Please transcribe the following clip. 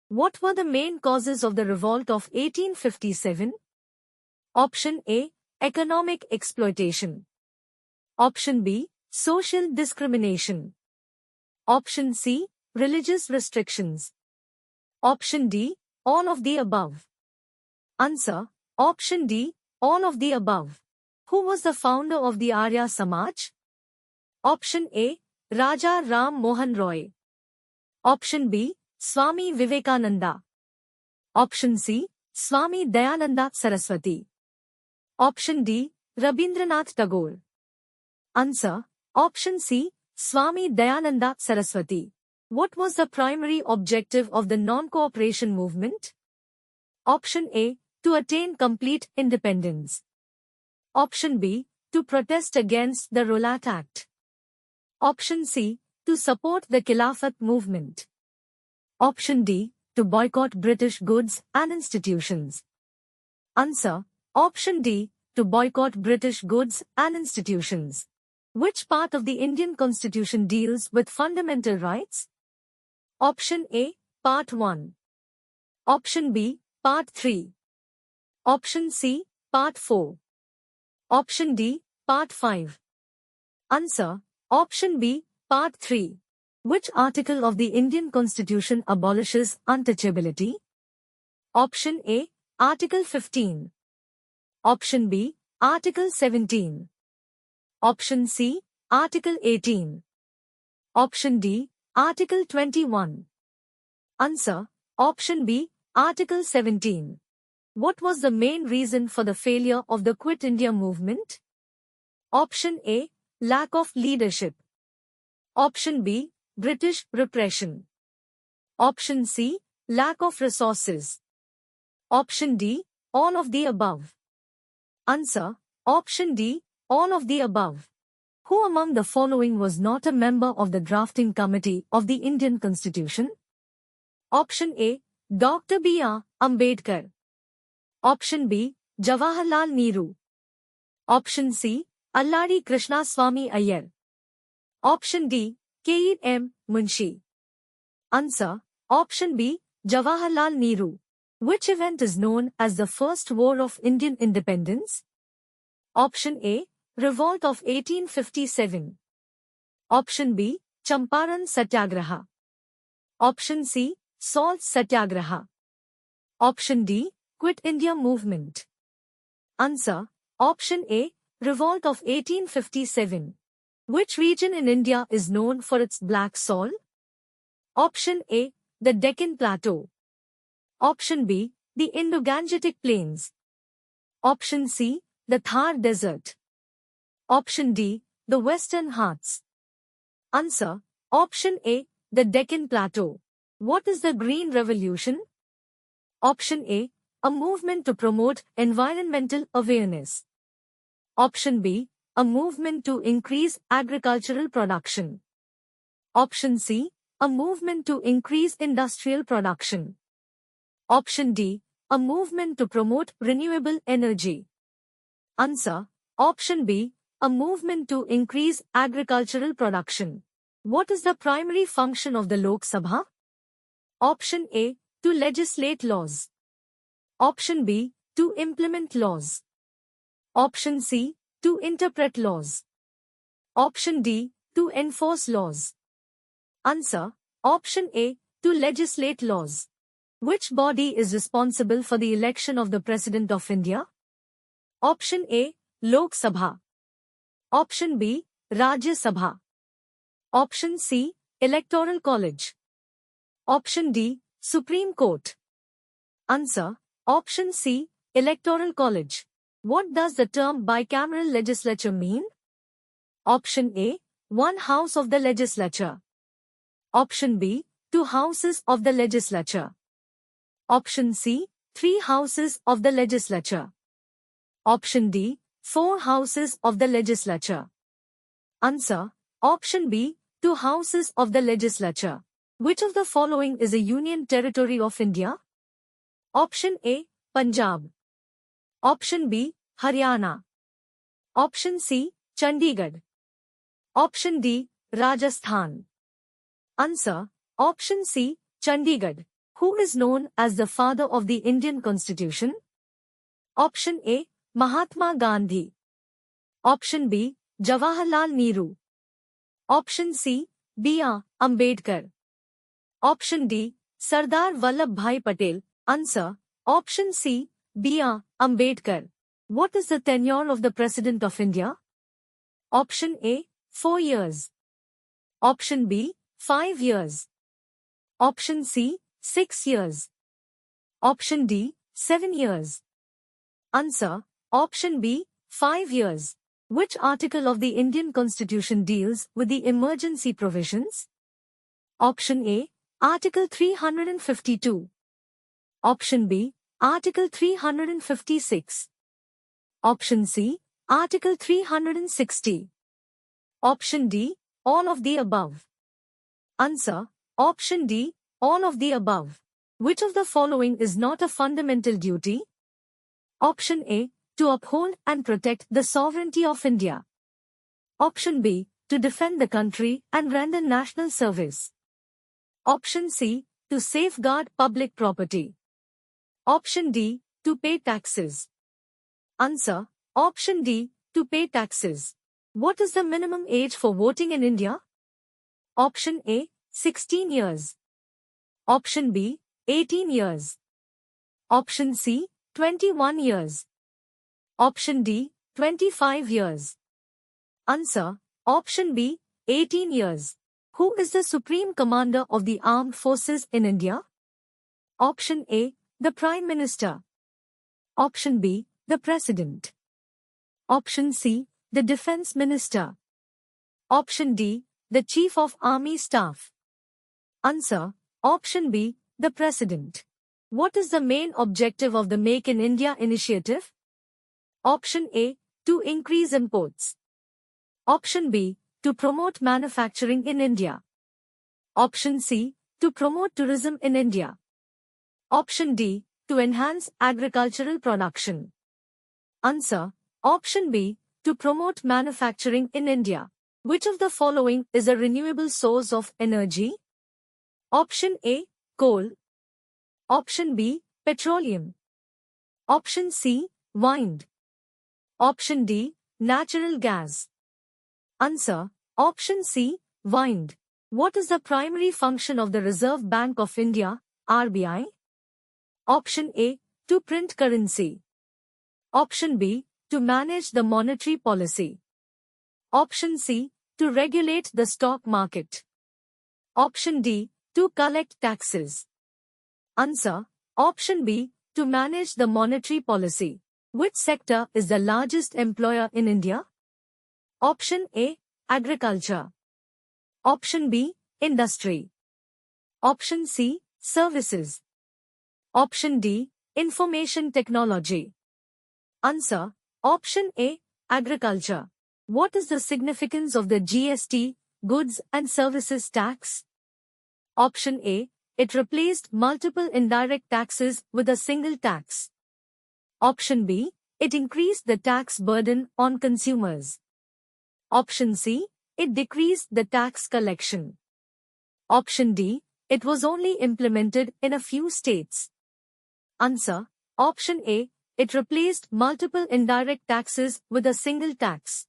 What were the main causes of the revolt of 1857? Option A. Economic exploitation. Option B. Social discrimination. Option C. Religious restrictions. Option D. All of the above. Answer. Option D. All of the above. Who was the founder of the Arya Samaj? Option A. Raja Ram Mohan Roy. Option B. Swami Vivekananda. Option C. Swami Dayananda Saraswati. Option D. Rabindranath Tagore. Answer. Option C. Swami Dayananda Saraswati. What was the primary objective of the non-cooperation movement? Option A. To attain complete independence. Option B. To protest against the Rowlatt Act. Option C. To support the Khilafat movement. Option D. To boycott British goods and institutions. Answer. Option D. To boycott British goods and institutions. Which part of the Indian Constitution deals with fundamental rights? Option A. Part 1. Option B. Part 3. Option C. Part 4. Option D. Part 5. Answer. Option B. Part 3. Which article of the Indian Constitution abolishes untouchability? Option A. Article 15. Option B. Article 17. Option C. Article 18. Option D. Article 21. Answer. Option B. Article 17. What was the main reason for the failure of the Quit India movement? Option A. Lack of leadership. Option B. British repression. Option C. Lack of resources. Option D. All of the above. Answer. Option D. All of the above. Who among the following was not a member of the drafting committee of the Indian Constitution? Option A. Dr. B.R. Ambedkar. Option B. Jawaharlal Nehru. Option C. Alladi Krishnaswamy Iyer. Option D. K.M. Munshi. Answer. Option B. Jawaharlal Nehru. Which event is known as the First War of Indian Independence? Option A. Revolt of 1857. Option B. Champaran Satyagraha. Option C. Salt Satyagraha. Option D. Quit India movement. Answer. Option A. Revolt of 1857. Which region in India is known for its black salt? Option A. The Deccan Plateau. Option B. The Indo-Gangetic Plains. Option C. The Thar Desert. Option D. The Western Ghats. Answer. Option A. The Deccan Plateau. What is the Green Revolution? Option A. A movement to promote environmental awareness. Option B. A movement to increase agricultural production. Option C. A movement to increase industrial production. Option D. A movement to promote renewable energy. Answer. Option B. A movement to increase agricultural production. What is the primary function of the Lok Sabha? Option A. To legislate laws. Option B. To implement laws. Option C. To interpret laws. Option D. To enforce laws. Answer. Option A. To legislate laws. Which body is responsible for the election of the President of India? Option A. Lok Sabha. Option B. Rajya Sabha. Option C. Electoral College. Option D. Supreme Court. Answer. Option C. Electoral College. What does the term bicameral legislature mean? Option A. One house of the legislature. Option B. Two houses of the legislature. Option C. Three houses of the legislature. Option D. Four houses of the legislature. Answer. Option B. Two houses of the legislature. Which of the following is a union territory of India? Option A. Punjab. Option B. Haryana. Option C. Chandigarh. Option D. Rajasthan. Answer. Option C. Chandigarh. Who is known as the father of the Indian Constitution? Option A. Mahatma Gandhi. Option B. Jawaharlal Nehru. Option C. B.R. Ambedkar. Option D. Sardar Vallabhbhai Patel. Answer. Option C. B.R. Ambedkar. What is the tenure of the President of India? Option A. 4 years. Option B. 5 years. Option C. 6 years. Option D. 7 years. Answer. Option B. 5 years. Which article of the Indian Constitution deals with the emergency provisions? Option A. Article 352. Option B. Article 356. Option C. Article 360. Option D. All of the above. Answer. Option D. All of the above. Which of the following is not a fundamental duty? Option A. To uphold and protect the sovereignty of India. Option B. To defend the country and render national service. Option C. To safeguard public property. Option D. To pay taxes. Answer. Option D. To pay taxes. What is the minimum age for voting in India? Option A. 16 years. Option B. 18 years. Option C. 21 years. Option D. 25 years. Answer. Option B. 18 years. Who is the Supreme Commander of the Armed Forces in India? Option A. The Prime Minister. Option B. The President. Option C. The Defense Minister. Option D. The Chief of Army Staff. Answer. Option B. The President. What is the main objective of the Make in India initiative? Option A. To increase imports. Option B. To promote manufacturing in India. Option C. To promote tourism in India. Option D. To enhance agricultural production. Answer. Option B. To promote manufacturing in India. Which of the following is a renewable source of energy? Option A. Coal. Option B. Petroleum. Option C. Wind. Option D. Natural gas. Answer. Option C. Wind. What is the primary function of the Reserve Bank of India, RBI? Option A. To print currency. Option B. To manage the monetary policy. Option C. To regulate the stock market. Option D. To collect taxes. Answer. Option B. To manage the monetary policy. Which sector is the largest employer in India? Option A. Agriculture. Option B. Industry. Option C. Services. Option D. Information technology. Answer. Option A. Agriculture. What is the significance of the GST, Goods and Services Tax? Option A. It replaced multiple indirect taxes with a single tax. Option B. It increased the tax burden on consumers. Option C. It decreased the tax collection. Option D. It was only implemented in a few states. Answer. Option A. It replaced multiple indirect taxes with a single tax.